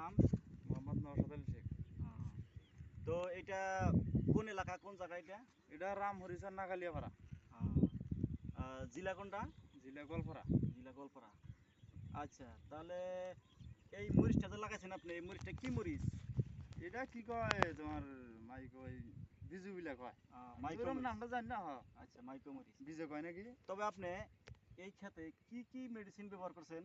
নাম? মোহাম্মদ নওশাদ আলী শেখ। আহ, তো এটা কোন এলাকা, কোন জায়গা এটা? এটা রামহরিচার নাগালিয়াপাড়া, আহ, জেলা কোনটা? জেলা গোয়ালপাড়া। জেলা গোয়ালপাড়া। আচ্ছা, তাহলে এই মরিচটা যে লাগাইছেন আপনি, এই মরিচটা কি মরিচ? এটা কি কয় তোমার মাইক ওই বিজু বিলা কয়। মাইক্রো ওরম মরিচ। নামটা জানি না। আচ্ছা, মাইক্রো মরিচ। বিজে কয় নাকি। তবে আপনি এই ক্ষেতে কি কি মেডিসিন ব্যবহার করছেন?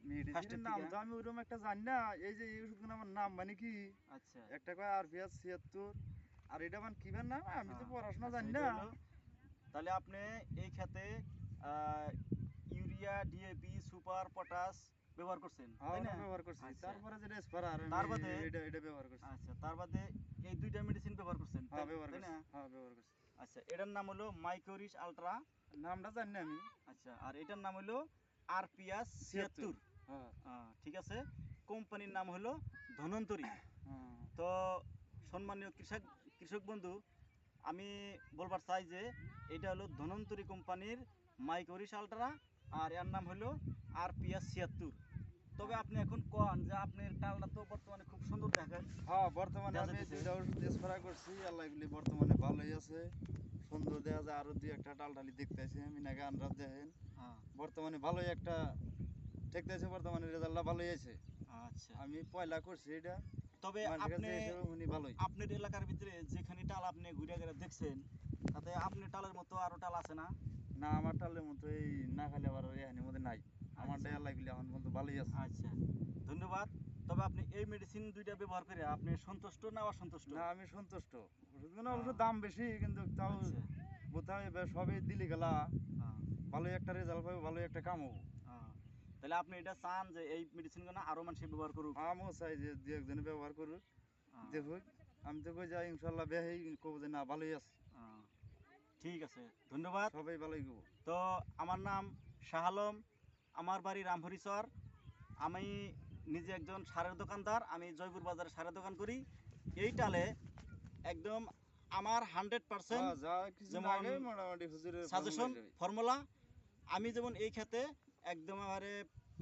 মেডিসিনের ফার্স্টের নাম থেকে? তো আমি ওরম একটা জানি না। এই যে এই ওষুধগুলো আমার নাম মানে কি, আচ্ছা। একটা কয় আরপিএস 76, আর এটা মানে কি নাম আমি তো পড়াশোনা আচ্ছা, জানি এটা না। হলো, তাহলে আপনি এই ক্ষেতে ইউরিয়া, ডিএপি, সুপার, পটাশ ব্যবহার করছেন, হ্যাঁ তাই ওটা না? ব্যবহার করছি। আচ্ছা। তারপরে যেটা স্পারার তার বাদে এটা ব্যবহার করছি। আচ্ছা, তার বাদে এই দুইটা মেডিসিন ব্যবহার করছেন, হ্যাঁ ব্যবহার তাই করছি। না? হ্যাঁ ব্যবহার করছি। আচ্ছা, এটার নাম হলো মাইকোরিস আলট্রা। নামটা জানি না আমি। আচ্ছা, আর এটার নাম হলো আরপিএস 76। হ্যাঁ। ঠিক আছে। কোম্পানির নাম হলো ধনন্তরী। হ্যাঁ। তো সম্মানীয় কৃষক বন্ধু, আমি বলবার চাই যে এটা হলো ধনন্তরী কোম্পানির মাইকোরিস আলট্রা, আর এর নাম হলো আরপিএস 76। তবে আপনি এখন কোন যে আপনার টালটা তো বর্তমানে খুব সুন্দর দেখেন। হ্যাঁ বর্তমানে দেখা আমি যাইতেছে। দুইটা ওষুধ স্প্রে করছি, আল্লাহ এগুলি বর্তমানে ভালোই আছে, সুন্দর দেখা যায়। আরো দুই একটা ডালডালি দেখতেছি আমি নাকি আন্দাজ দেখেন। হ্যাঁ। বর্তমানে ভালোই একটা ঠেকতেছে, বর্তমানে রেজাল্টটা ভালোই আছে। আচ্ছা, আমি পয়লা করছি এটা, তবে মানুষের আপনি কাছে এসে উনি ভালোই। আপনার এলাকার ভিতরে যেখানে টাল আপনি ঘুরে ঘুরে দেখছেন, তাতে আপনার টালের মতো আরো টাল আছে না? না আমার টালের মতো এই না খালি আবার এখানের মধ্যে নাই। আমার আচ্ছা। আল্লাহ এগুলি এখন পর্যন্ত ভালোই আছে। আচ্ছা, ধন্যবাদ। তবে আপনি এই মেডিসিন দুইটা ব্যবহার করে আপনি সন্তুষ্ট না অসন্তুষ্ট? না আমি সন্তুষ্ট। ওষুধগুলো অবশ্য হ্যাঁ। দাম বেশি, কিন্তু তাও আচ্ছা। কোথায় সবই দিলি গেলা হ্যাঁ। ভালোই একটা রেজাল্ট পাবো, ভালোই একটা কাম হবো। হ্যাঁ। তাহলে আপনি এটা চান যে এই মেডিসিনগুলো আরো মানুষ ব্যবহার করুক? আমিও চাই যে দু একজনে ব্যবহার করুক, হ্যাঁ। দেখুক। আমি তো কই যাই ইনশাল্লাহ বেহেই কব যে না ভালোই আছে, হ্যাঁ। ঠিক আছে, ধন্যবাদ। সবাই ভালোই কব। তো আমার নাম শাহ আলম, আমার বাড়ি রামহরিচর। আমি নিজে একজন সারের দোকানদার, আমি জয়পুর বাজারে সারের দোকান করি। এই টালে একদম আমার 100% যা কিছু যেমন আগে মোটামুটি হুজুরের সাজেশন ফর্মুলা। আমি যেমন এই ক্ষেতে একদম আমারে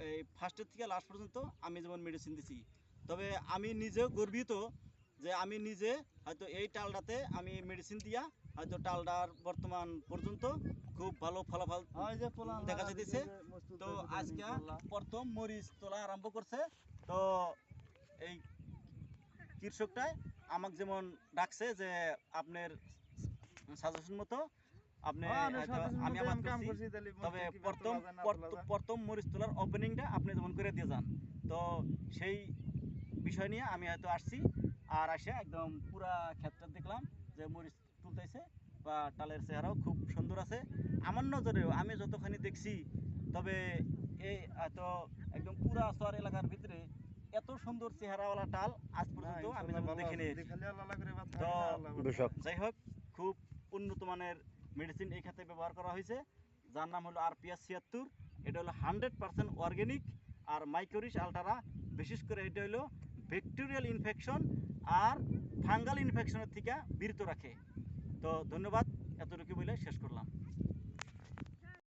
এই ফার্স্টের থেকে লাস্ট পর্যন্ত আমি যেমন মেডিসিন দিছি। তবে আমি নিজেও গর্বিত যে আমি নিজে হয়তো এই টালটাতে আমি মেডিসিন দিয়া হয়তো টালটার বর্তমান পর্যন্ত খুব ভালো ফলাফল দেখা যাইতেছে। তো আজকে প্রথম মরিচ তোলা আরম্ভ করছে। তো এই কৃষকটাই আমাকে যেমন ডাকছে যে আপনার সাজেশন মতো আপনি হয়তো আমি আবাদ করছি, তবে প্রথম মরিচ তোলার ওপেনিংটা আপনি যেমন করে দিয়ে যান। তো সেই বিষয় নিয়ে আমি হয়তো আসছি, আর আসে একদম পুরা ক্ষেতটা দেখলাম যে মরিচ তুলতেছে, বা টালের চেহারাও খুব সুন্দর আছে আমার নজরেও আমি যতখানি দেখছি। তবে এই হয়তো একদম পুরা চর এলাকার ভিতরে এত সুন্দর চেহারাওয়ালা টাল আজ পর্যন্ত আমি যেমন দেখিনি। তো যাই হোক, খুব উন্নত মানের মেডিসিন এই ক্ষেত্রে ব্যবহার করা হয়েছে, যার নাম হলো আরপিএস 76। এটা হলো 100% অর্গ্যানিক। আর মাইকোরিস আলট্রা, বিশেষ করে এটা হলো ব্যাকটেরিয়াল ইনফেকশন আর ফাঙ্গাল ইনফেকশনের থেকে বিরত রাখে। তো ধন্যবাদ, এতটুকু বলে শেষ করলাম।